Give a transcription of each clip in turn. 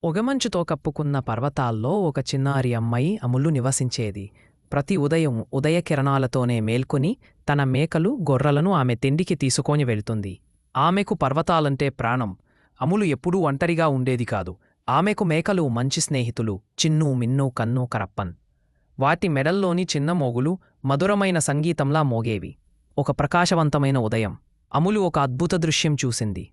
పొగమంచుతో కప్పుకున్న పర్వతాల్లో ఒక చిన్నారి అమ్మాయి అములు నివసించేది. ప్రతి ఉదయం ఉదయకిరణాలతోనే మేల్కొని తన మేకలు గొర్రెలను ఆమె తిండికి తీసుకొని వెళ్తుంది. ఆమెకు పర్వతాలంటే ప్రాణం. అములు ఎప్పుడూ ఒంటరిగా ఉండేది కాదు. ఆమెకు మేకలు మంచి స్నేహితులు, చిన్ను, మిన్ను, కన్ను, కరప్పన్. వాటి మెడల్లోని చిన్న మోగులు మధురమైన సంగీతంలా మోగేవి. ఒక ప్రకాశవంతమైన ఉదయం అములు ఒక అద్భుత దృశ్యం చూసింది.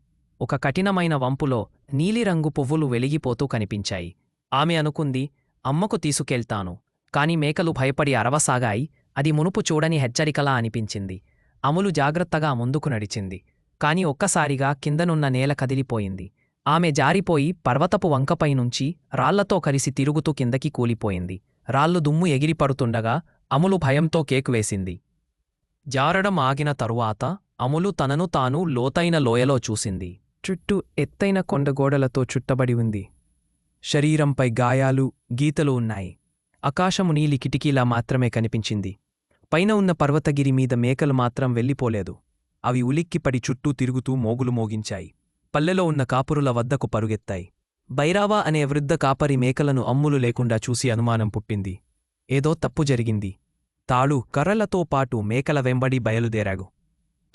ఒక కఠినమైన వంపులో నీలిరంగు పువ్వులు వెలిగిపోతూ కనిపించాయి. ఆమె అనుకుంది, అమ్మకు తీసుకెళ్తాను. కాని మేకలు భయపడి అరవసాగాయి. అది మునుపు చూడని హెచ్చరికలా అనిపించింది. అములు జాగ్రత్తగా ముందుకు నడిచింది. కాని ఒక్కసారిగా కిందనున్న నేల కదిలిపోయింది. ఆమె జారిపోయి పర్వతపు వంకపైనుంచి రాళ్లతో కలిసి తిరుగుతూ కిందకి కూలిపోయింది. రాళ్ళు దుమ్ము ఎగిరిపడుతుండగా అములు భయంతో కేకువేసింది. జారడం ఆగిన తరువాత అములు తనను తాను లోతైన లోయలో చూసింది. చుట్టూ ఎత్తైన కొండగోడలతో చుట్టబడి ఉంది. శరీరంపై గాయాలు, గీతలు ఉన్నాయి. ఆకాశము నీలి కిటికీలా మాత్రమే కనిపించింది. పైన ఉన్న పర్వతగిరి మీద మేకలు మాత్రం వెళ్ళిపోలేదు. అవి ఉలిక్కిపడి చుట్టూ తిరుగుతూ మోగులు మోగించాయి. పల్లెలో ఉన్న కాపురుల వద్దకు పరుగెత్తాయి. బైరావా అనే వృద్ధ కాపరి మేకలను అమ్ములు లేకుండా చూసి అనుమానం పుట్టింది. ఏదో తప్పు జరిగింది. తాళు, కర్రలతో పాటు మేకల వెంబడి బయలుదేరాగు.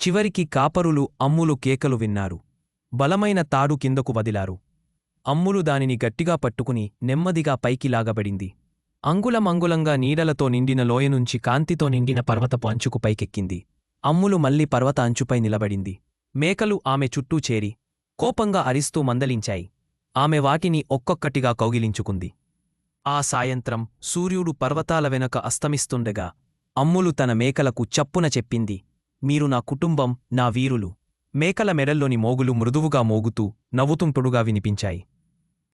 చివరికి కాపరులు అమ్ములు కేకలు విన్నారు. బలమైన తాడు కిందకు వదిలారు. అమ్ములు దానిని గట్టిగా పట్టుకుని నెమ్మదిగా పైకి లాగబడింది. అంగుళమంగుళంగా నీడలతో నిండిన లోయనుంచి కాంతితో నిండిన పర్వతపు అంచుకు పైకెక్కింది. అమ్ములు మళ్లీ పర్వత అంచుపై నిలబడింది. మేకలు ఆమె చుట్టూ చేరి కోపంగా అరిస్తూ మందలించాయి. ఆమె వాటిని ఒక్కొక్కటిగా కౌగిలించుకుంది. ఆ సాయంత్రం సూర్యుడు పర్వతాల వెనక అస్తమిస్తుండగా అమ్ములు తన మేకలకు చప్పున చెప్పింది, మీరు నా కుటుంబం, నా వీరులు. మేకల మెడల్లోని మోగులు మృదువుగా మోగుతూ నవ్వుతుంటుడుగా వినిపించాయి.